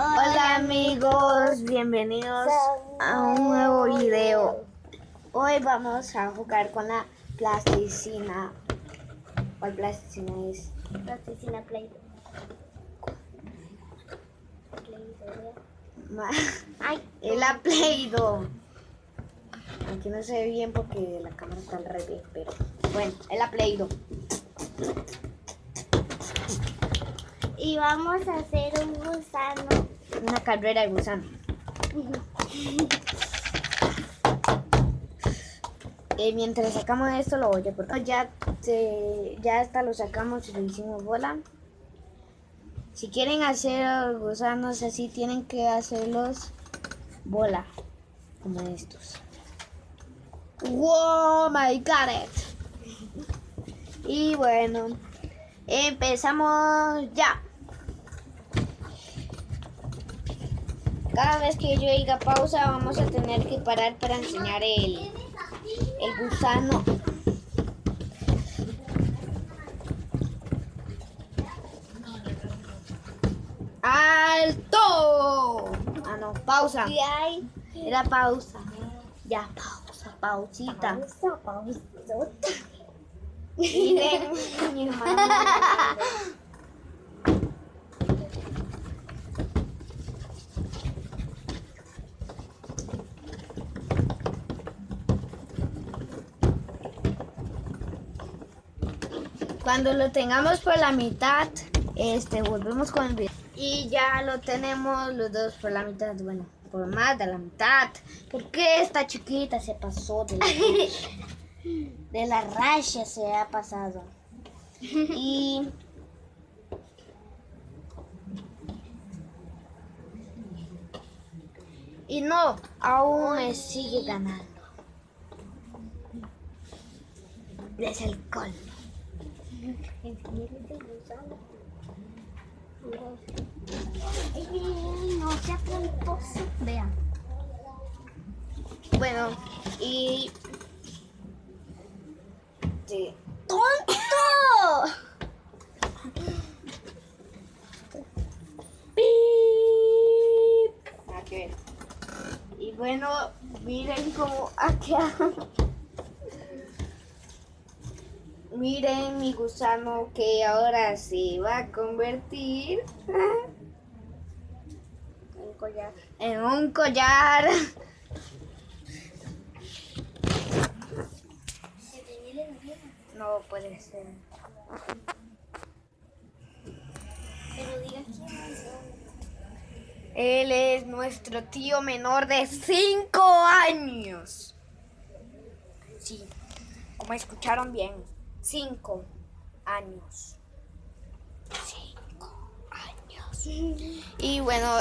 Hola amigos, bienvenidos a un nuevo video. Hoy vamos a jugar con la plasticina. ¿Cuál plasticina es? Plasticina Play-Doh. Ay, Es la Play-Doh. Aquí no se ve bien porque la cámara está al revés, pero bueno, es la Play-Doh. y vamos a hacer un gusano. Una carrera de gusano. Mientras sacamos esto lo voy a cortar. Ya hasta lo sacamos y lo hicimos bola. Si quieren hacer gusanos así, tienen que hacerlos bola, como estos. ¡Wow! My got it. Y bueno, empezamos ya. Cada vez que yo diga pausa, vamos a tener que parar para enseñar el gusano. ¡Alto! Ah, no, pausa. Y hay Era pausa. Ya, pausita. pausa. Miren, mi hermano. Cuando lo tengamos por la mitad, volvemos con el video. Y ya lo tenemos los dos por la mitad, bueno, por más de la mitad. Porque esta chiquita se pasó de la raya se ha pasado. Y no, aún me sigue ganando. Es el colmo. No sea tramposo. Vean. Bueno, y... Sí. ¡Tonto! ¡Pip! Nada que ver. Y bueno, miren cómo ha quedado. Miren mi gusano que ahora se va a convertir en un collar. No puede ser. Pero diga quién es. Él es nuestro tío menor de 5 años. Sí, como escucharon bien, 5 años. 5 años. Y bueno,